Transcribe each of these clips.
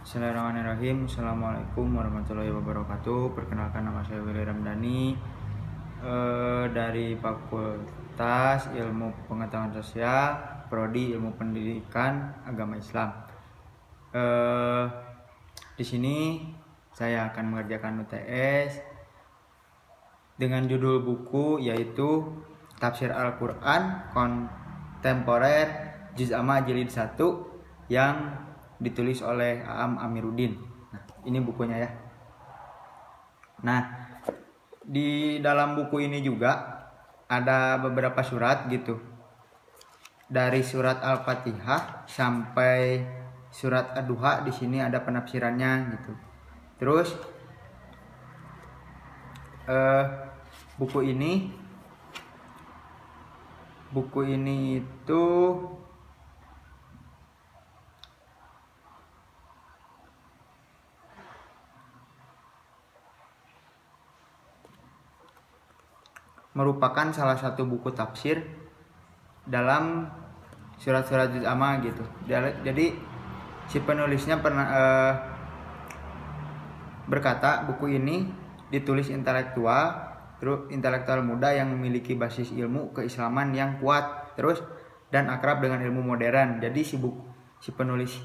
Bismillahirrahmanirrahim. Assalamualaikum warahmatullahi wabarakatuh. Perkenalkan, nama saya Willy Ramdhani, dari Fakultas Ilmu Pengetahuan Sosial, Prodi Ilmu Pendidikan Agama Islam. Di sini saya akan mengerjakan UTS dengan judul buku yaitu Tafsir Al-Quran Kontemporer Juz Amma Jilid 1 yang ditulis oleh Aam Amiruddin. Nah, ini bukunya ya. Nah, di dalam buku ini juga ada beberapa surat gitu. Dari surat Al-Fatihah sampai surat Ad-Duha, di sini ada penafsirannya gitu. Terus buku ini itu merupakan salah satu buku tafsir dalam surat-surat Juz Amma gitu. Jadi si penulisnya pernah berkata buku ini ditulis intelektual muda yang memiliki basis ilmu keislaman yang kuat terus dan akrab dengan ilmu modern. Jadi si penulis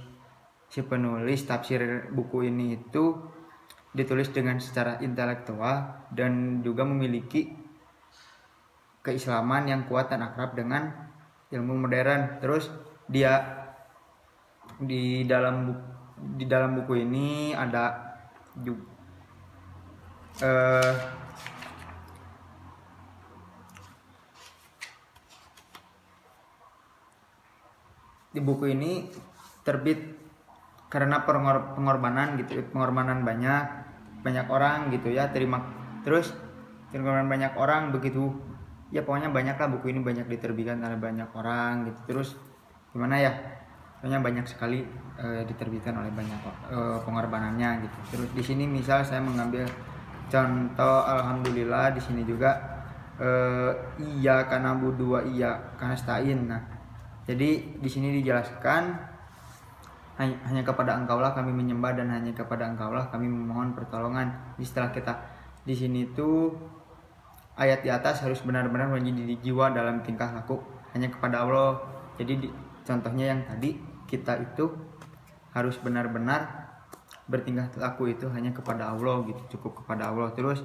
tafsir buku ini itu ditulis dengan secara intelektual dan juga memiliki keislaman yang kuat dan akrab dengan ilmu modern. Terus dia di dalam buku ini ada di buku ini terbit karena pengorbanan gitu, pengorbanan banyak orang gitu ya, terus pengorbanan banyak orang begitu ya, pokoknya banyak lah, buku ini banyak diterbitkan oleh banyak orang gitu. Terus gimana ya, pokoknya banyak sekali diterbitkan oleh banyak pengorbanannya gitu. Terus di sini misal saya mengambil contoh alhamdulillah, di sini juga iyyaka na'budu wa iyyaka nasta'in. Nah, jadi di sini dijelaskan hanya kepada Engkaulah kami menyembah dan hanya kepada Engkaulah kami memohon pertolongan. Setelah kita di sini tuh ayat di atas harus benar-benar menjadi jiwa dalam tingkah laku hanya kepada Allah. Jadi contohnya yang tadi, kita itu harus benar-benar bertingkah laku itu hanya kepada Allah gitu, cukup kepada Allah. Terus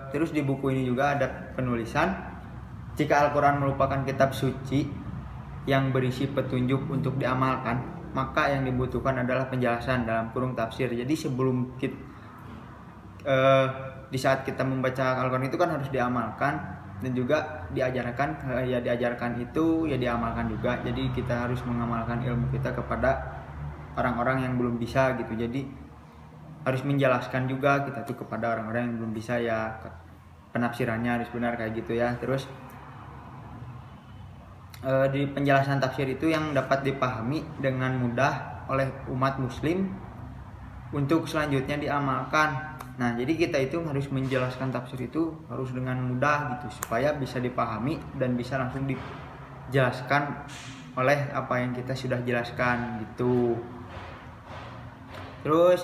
terus di buku ini juga ada penulisan jika Al-Quran merupakan kitab suci yang berisi petunjuk untuk diamalkan, maka yang dibutuhkan adalah penjelasan dalam kurung tafsir. Jadi sebelum di saat kita membaca Al-Quran itu kan harus diamalkan dan juga diajarkan, ya diajarkan itu ya diamalkan juga. Jadi kita harus mengamalkan ilmu kita kepada orang-orang yang belum bisa gitu. Jadi harus menjelaskan juga kita tuh kepada orang-orang yang belum bisa ya, penafsirannya harus benar kayak gitu ya. Terus di penjelasan tafsir itu yang dapat dipahami dengan mudah oleh umat muslim untuk selanjutnya diamalkan. Nah, jadi kita itu harus menjelaskan tafsir itu harus dengan mudah gitu, supaya bisa dipahami dan bisa langsung dijelaskan oleh apa yang kita sudah jelaskan gitu. Terus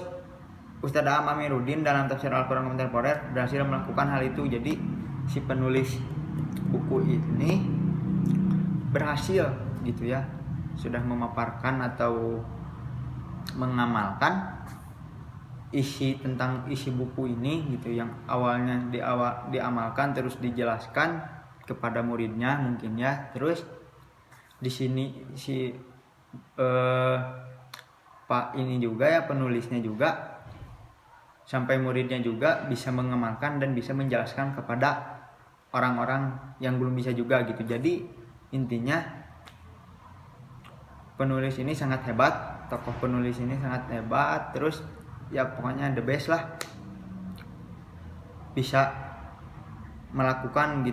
Ustadz Aam Amiruddin dalam tafsir Al-Quran Kontemporer berhasil melakukan hal itu. Jadi si penulis buku ini berhasil gitu ya, sudah memaparkan atau mengamalkan isi buku ini gitu, yang awalnya diamalkan terus dijelaskan kepada muridnya mungkin ya. Terus di sini Pak ini juga ya, penulisnya juga sampai muridnya juga bisa mengamalkan dan bisa menjelaskan kepada orang-orang yang belum bisa juga gitu. Jadi intinya penulis ini sangat hebat, tokoh penulis ini sangat hebat. Terus ya pokoknya the best lah, bisa melakukan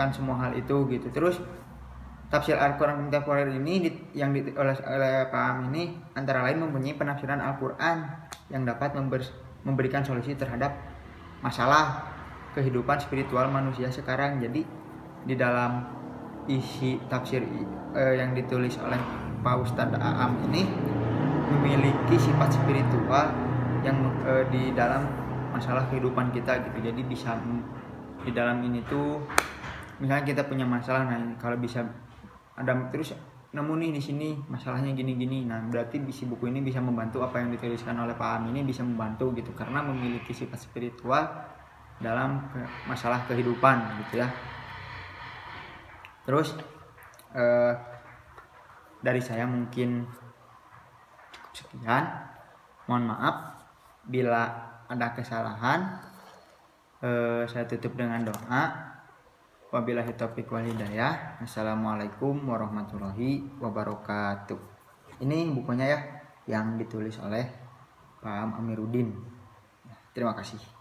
semua hal itu gitu. Terus tafsir Al-Quran Kontemporer ini yang oleh Pak Aam ini antara lain mempunyai penafsiran Al-Quran yang dapat memberikan solusi terhadap masalah kehidupan spiritual manusia sekarang. Jadi di dalam isi tafsir yang ditulis oleh Pak Ustadz Aam ini memiliki sifat spiritual yang di dalam masalah kehidupan kita gitu. Jadi bisa di dalam ini tuh misalnya kita punya masalah, nah kalau bisa ada terus nemu nih di sini masalahnya gini-gini, nah berarti buku ini bisa membantu, apa yang dituliskan oleh Pak Aam ini bisa membantu gitu karena memiliki sifat spiritual dalam masalah kehidupan gitu ya. Terus dari saya mungkin cukup sekian. Mohon maaf bila ada kesalahan. Saya tutup dengan doa. Wabillahi taufiq wal hidayah. Assalamualaikum warahmatullahi wabarakatuh. Ini bukunya ya yang ditulis oleh Pak Amiruddin. Terima kasih.